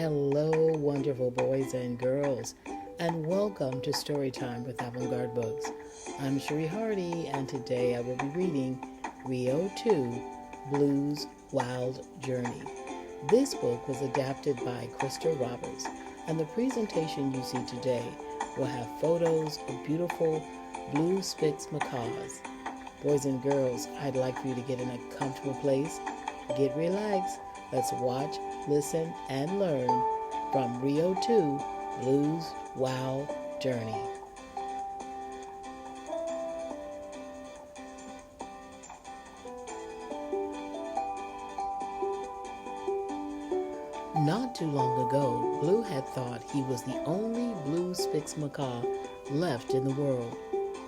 Hello, wonderful boys and girls, and welcome to Storytime with Avant-garde Books. I'm Sheree Hardy, and today I will be reading Rio 2, Blue's Wild Journey. This book was adapted by Christa Roberts, and the presentation you see today will have photos of beautiful blue Spix macaws. Boys and girls, I'd like for you to get in a comfortable place, get relaxed. Let's watch, listen, and learn from Rio 2, Blue's Wild Journey. Not too long ago, Blue had thought he was the only blue Spix macaw left in the world.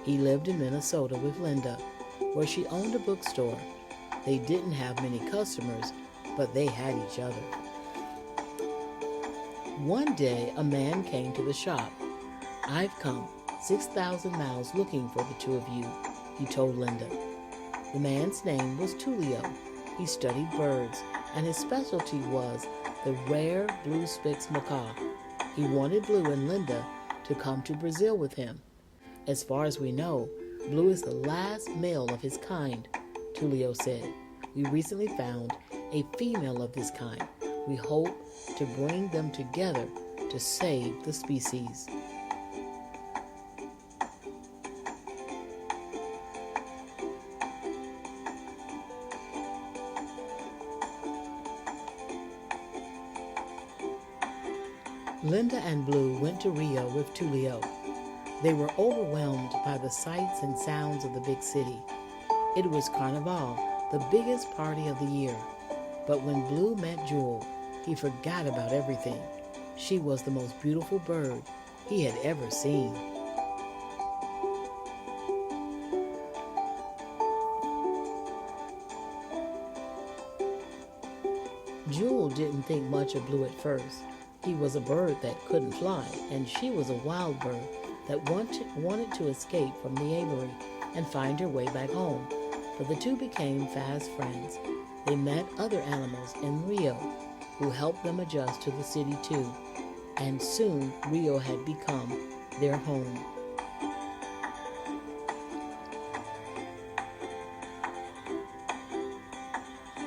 He lived in Minnesota with Linda, where she owned a bookstore. They didn't have many customers, but they had each other. One day, a man came to the shop. "I've come 6,000 miles looking for the two of you," he told Linda. The man's name was Tulio. He studied birds, and his specialty was the rare blue Spix macaw. He wanted Blue and Linda to come to Brazil with him. "As far as we know, Blue is the last male of his kind," Tulio said. "We recently found a female of this kind. We hope to bring them together to save the species." Linda and Blue went to Rio with Tulio. They were overwhelmed by the sights and sounds of the big city. It was Carnival, the biggest party of the year. But when Blue met Jewel, he forgot about everything. She was the most beautiful bird he had ever seen. Jewel didn't think much of Blue at first. He was a bird that couldn't fly, and she was a wild bird that wanted to escape from the aviary and find her way back home. But the two became fast friends. They met other animals in Rio who helped them adjust to the city too, and soon Rio had become their home.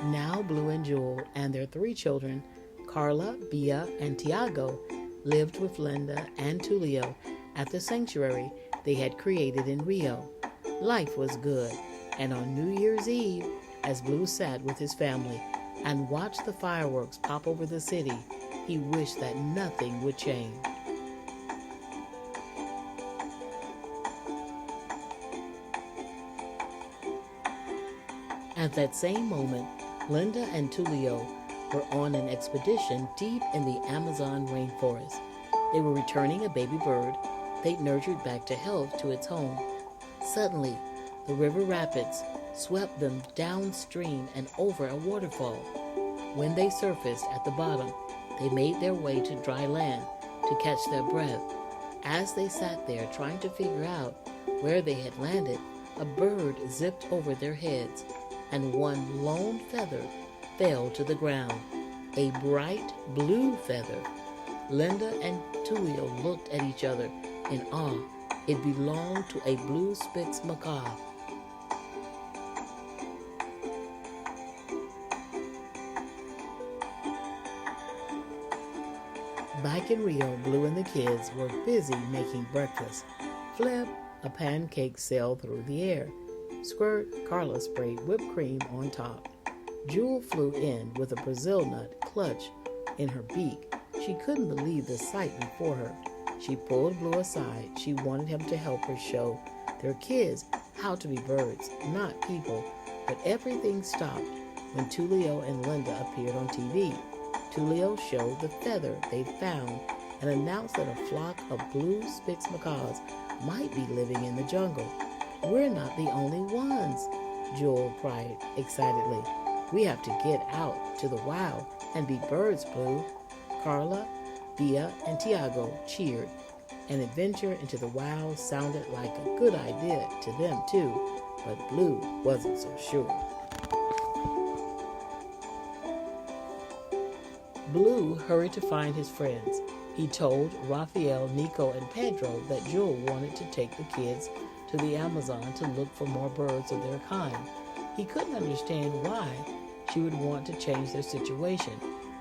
Now Blue and Jewel and their three children, Carla, Bia, and Tiago, lived with Linda and Tulio at the sanctuary they had created in Rio. Life was good, and on New Year's Eve, as Blue sat with his family and watched the fireworks pop over the city, he wished that nothing would change. At that same moment, Linda and Tulio were on an expedition deep in the Amazon rainforest. They were returning a baby bird they'd nurtured back to health to its home. Suddenly, the river rapids swept them downstream and over a waterfall. When they surfaced at the bottom, they made their way to dry land to catch their breath. As they sat there trying to figure out where they had landed, a bird zipped over their heads, and one lone feather fell to the ground, a bright blue feather. Linda and Tulio looked at each other in awe. It belonged to a blue Spix macaw. Back in Rio, Blue and the kids were busy making breakfast. Flip, a pancake sailed through the air. Squirt, Carla sprayed whipped cream on top. Jewel flew in with a Brazil nut clutched in her beak. She couldn't believe the sight before her. She pulled Blue aside. She wanted him to help her show their kids how to be birds, not people. But everything stopped when Tulio and Linda appeared on TV. Tulio showed the feather they'd found and announced that a flock of blue Spix macaws might be living in the jungle. "We're not the only ones," Jewel cried excitedly. "We have to get out to the wild and be birds, Blue." Carla, Bia, and Tiago cheered. An adventure into the wild sounded like a good idea to them too, but Blue wasn't so sure. Blue hurried to find his friends. He told Raphael, Nico, and Pedro that Jewel wanted to take the kids to the Amazon to look for more birds of their kind. He couldn't understand why she would want to change their situation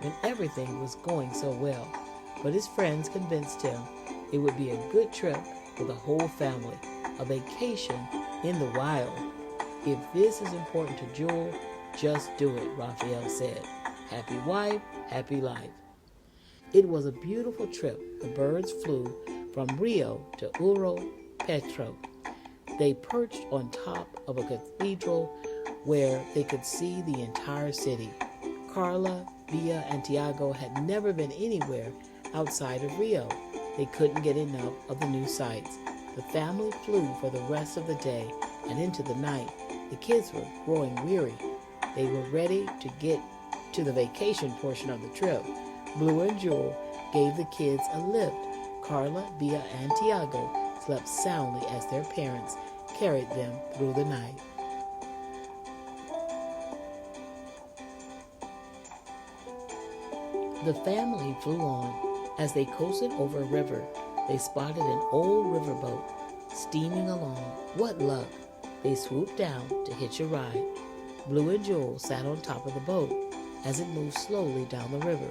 when everything was going so well. But his friends convinced him it would be a good trip for the whole family, a vacation in the wild. If this is important to Jewel, just do it, Raphael said. Happy wife, happy life. It was a beautiful trip. The birds flew from Rio to Uro Petro. They perched on top of a cathedral where they could see the entire city. Carla, Via, and Tiago had never been anywhere outside of Rio. They couldn't get enough of the new sights. The family flew for the rest of the day and into the night. The kids were growing weary. They were ready to get to the vacation portion of the trip. Blue and Jewel gave the kids a lift. Carla, Via, and Tiago slept soundly as their parents carried them through the night. The family flew on. As they coasted over a river, they spotted an old riverboat steaming along. What luck! They swooped down to hitch a ride. Blue and Jewel sat on top of the boat as it moved slowly down the river.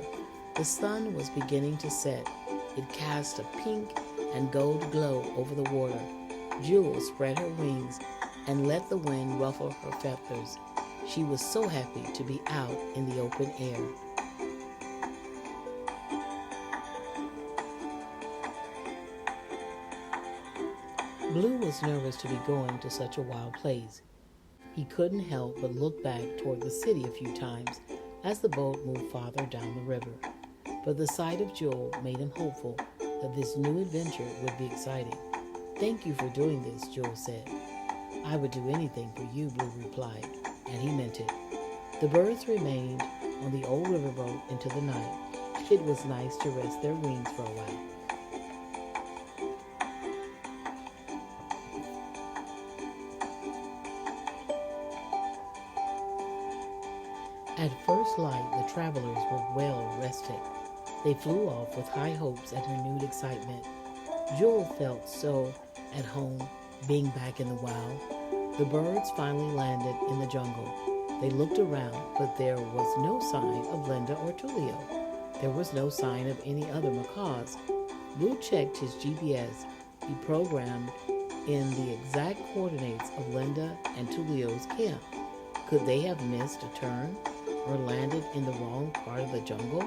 The sun was beginning to set. It cast a pink and gold glow over the water. Jewel spread her wings and let the wind ruffle her feathers. She was so happy to be out in the open air. Blue was nervous to be going to such a wild place. He couldn't help but look back toward the city a few times as the boat moved farther down the river. But the sight of Jewel made him hopeful that this new adventure would be exciting. "Thank you for doing this," Jewel said. "I would do anything for you," Blue replied, and he meant it. The birds remained on the old riverboat into the night. It was nice to rest their wings for a while. At first light, the travelers were well rested. They flew off with high hopes and renewed excitement. Jewel felt so at home being back in the wild. The birds finally landed in the jungle. They looked around, but there was no sign of Linda or Tulio. There was no sign of any other macaws. Blue checked his GPS. He programmed in the exact coordinates of Linda and Tulio's camp. Could they have missed a turn or landed in the wrong part of the jungle?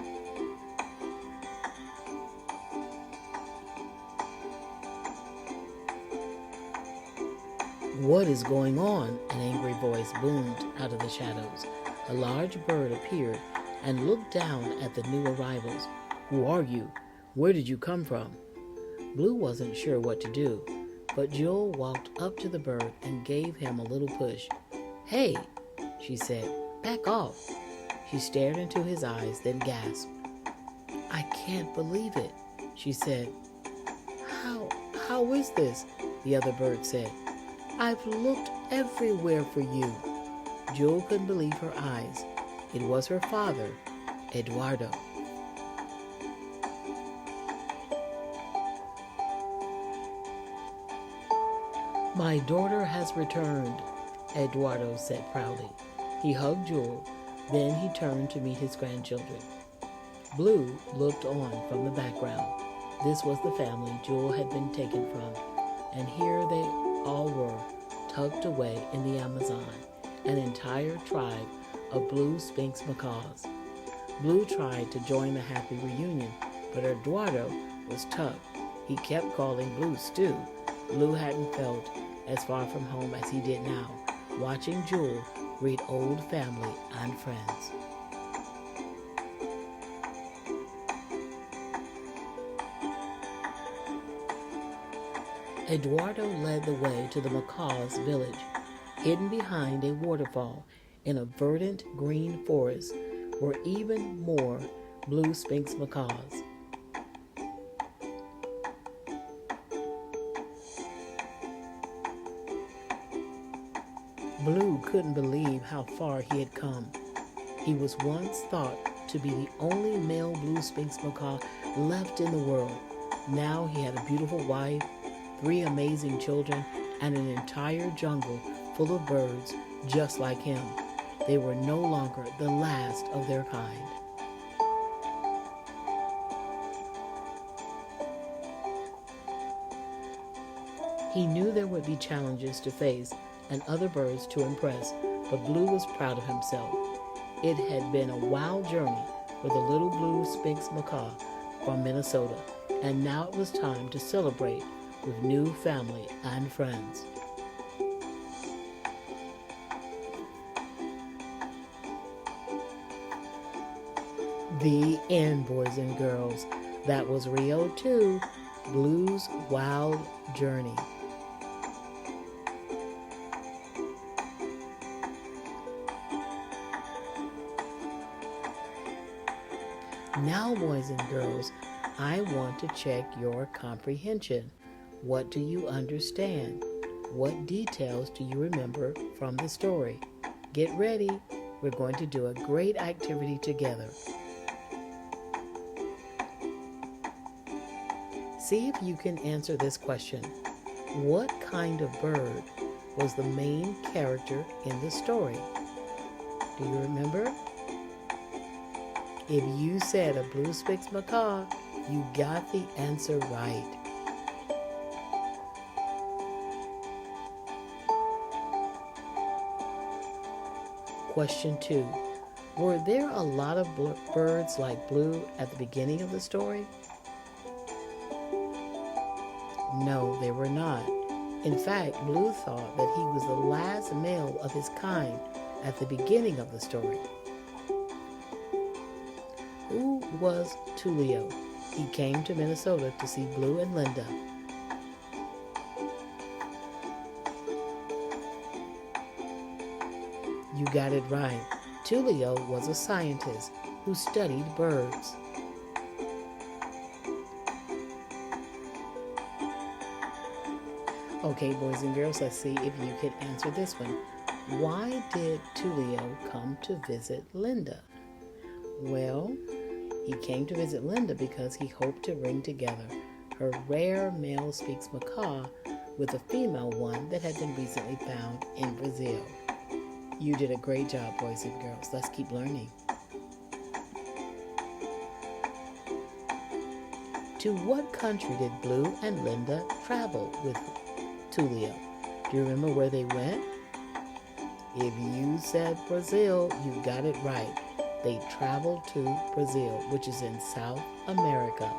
"What is going on?" an angry voice boomed out of the shadows. A large bird appeared and looked down at the new arrivals. "Who are you? Where did you come from?" Blue wasn't sure what to do, but Jewel walked up to the bird and gave him a little push. "Hey," she said, "back off." She stared into his eyes, then gasped. "I can't believe it," she said. How is this?" the other bird said. "I've looked everywhere for you." Jewel couldn't believe her eyes. It was her father, Eduardo. "My daughter has returned," Eduardo said proudly. He hugged Jewel. Then he turned to meet his grandchildren. Blue looked on from the background. This was the family Jewel had been taken from, and here they all were, tucked away in the Amazon, an entire tribe of blue Sphinx macaws. Blue tried to join the happy reunion, but Eduardo was tough. He kept calling Blue Stew. Blue hadn't felt as far from home as he did now, watching Jewel greet old family and friends. Eduardo led the way to the macaws' village. Hidden behind a waterfall in a verdant green forest were even more blue Sphinx macaws. Blue couldn't believe how far he had come. He was once thought to be the only male blue Sphinx macaw left in the world. Now he had a beautiful wife, 3 amazing children, and an entire jungle full of birds just like him. They were no longer the last of their kind. He knew there would be challenges to face and other birds to impress, but Blue was proud of himself. It had been a wild journey for the little blue Sphinx macaw from Minnesota, and now it was time to celebrate with new family and friends. The end, boys and girls. That was Rio 2, Blue's Wild Journey. Now, boys and girls, I want to check your comprehension. What do you understand? What details do you remember from the story? Get ready. We're going to do a great activity together. See if you can answer this question. What kind of bird was the main character in the story? Do you remember? If you said a blue Sphinx macaw, you got the answer right. Question 2. Were there a lot of birds like Blue at the beginning of the story? No, they were not. In fact, Blue thought that he was the last male of his kind at the beginning of the story. Who was Tulio? He came to Minnesota to see Blue and Linda. You got it right. Tulio was a scientist who studied birds. Okay, boys and girls, let's see if you can answer this one. Why did Tulio come to visit Linda? Well, he came to visit Linda because he hoped to bring together her rare male Sphinx macaw with a female one that had been recently found in Brazil. You did a great job, boys and girls. Let's keep learning. To what country did Blue and Linda travel with Tulio? Do you remember where they went? If you said Brazil, you got it right. They traveled to Brazil, which is in South America.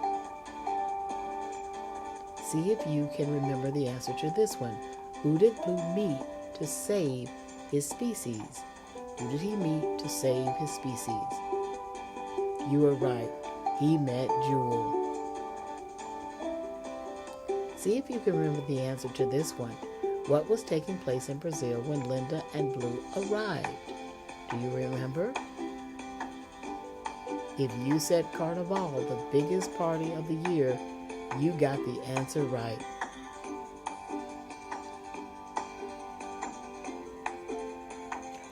See if you can remember the answer to this one. Who did Blue meet to save his species? Who did he meet to save his species? You were right. He met Jewel. See if you can remember the answer to this one. What was taking place in Brazil when Linda and Blue arrived? Do you remember? If you said Carnival, the biggest party of the year, you got the answer right.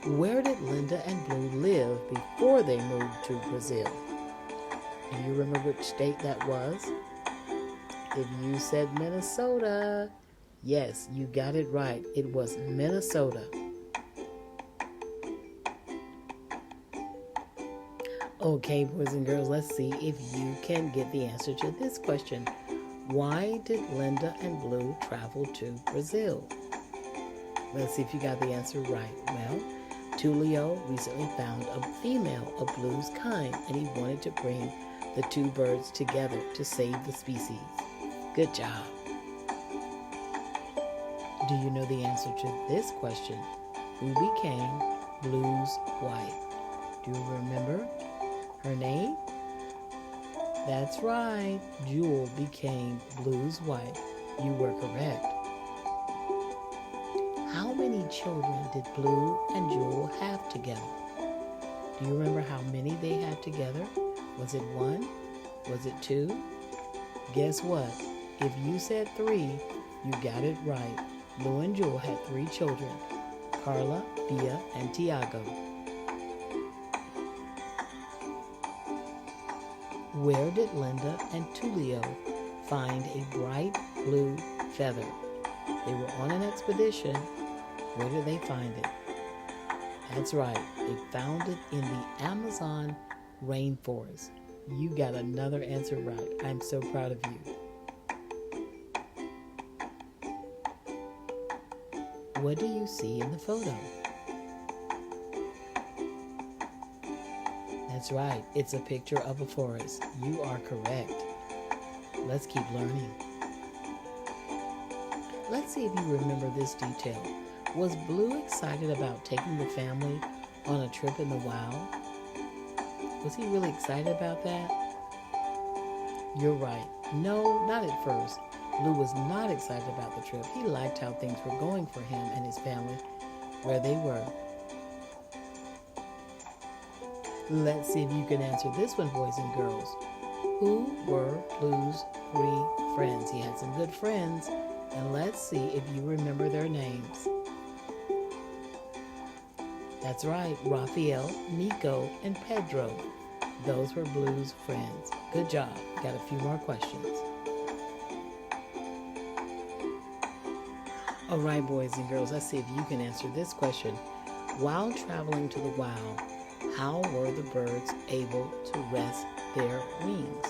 Where did Linda and Blue live before they moved to Brazil? Do you remember which state that was? If you said Minnesota, yes, you got it right. It was Minnesota. Okay, boys and girls, let's see if you can get the answer to this question. Why did Linda and Blue travel to Brazil? Let's see if you got the answer right. Well, Tulio recently found a female of Blue's kind, and he wanted to bring the two birds together to save the species. Good job. Do you know the answer to this question? Who became Blue's wife? Do you remember her name? That's right. Jewel became Blue's wife. You were correct. How many children did Blue and Jewel have together? Do you remember how many they had together? Was it 1? Was it 2? Guess what? If you said 3, you got it right. Blue and Jewel had 3 children, Carla, Bia, and Tiago. Where did Linda and Tullio find a bright blue feather? They were on an expedition. Where did they find it? That's right. They found it in the Amazon rainforest. You got another answer right. I'm so proud of you. What do you see in the photo? That's right. It's a picture of a forest. You are correct. Let's keep learning. Let's see if you remember this detail. Was Blue excited about taking the family on a trip in the wild? Was he really excited about that? You're right. No, not at first. Blue was not excited about the trip. He liked how things were going for him and his family where they were. Let's see if you can answer this one, boys and girls. Who were Blue's 3 friends? He had some good friends, and let's see if you remember their names. That's right, Raphael, Nico, and Pedro. Those were Blue's friends. Good job. Got a few more questions. All right, boys and girls, let's see if you can answer this question. While traveling to the wild, how were the birds able to rest their wings?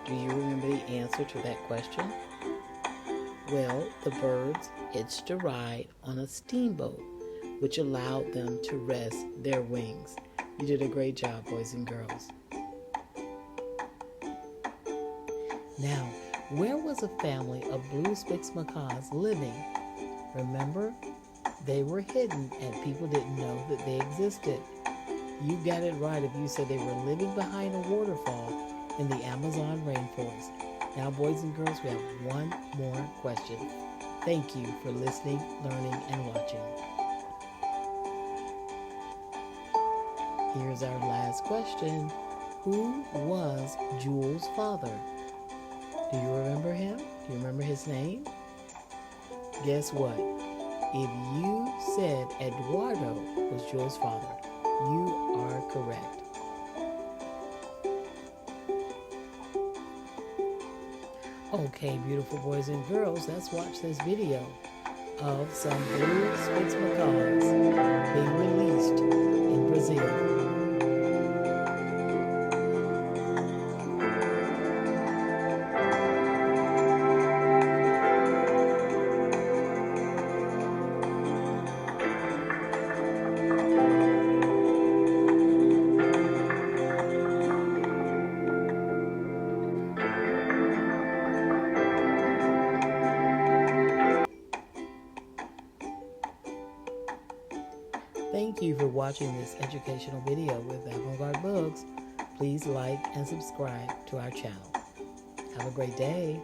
Do you remember the answer to that question? Well, the birds hitched a ride on a steamboat, which allowed them to rest their wings. You did a great job, boys and girls. Now, where was a family of blue spix macaws living? Remember, they were hidden and people didn't know that they existed. You got it right if you said they were living behind a waterfall in the Amazon rainforest. Now, boys and girls, we have one more question. Thank you for listening, learning, and watching. Here's our last question. Who was Jules' father? Do you remember him? Do you remember his name? Guess what? If you said Eduardo was Jules' father, you are correct. Okay, beautiful boys and girls, let's watch this video of some blue spix macaws being released in Brazil. Thank you for watching this educational video with Avant-garde Books. Please like and subscribe to our channel. Have a great day.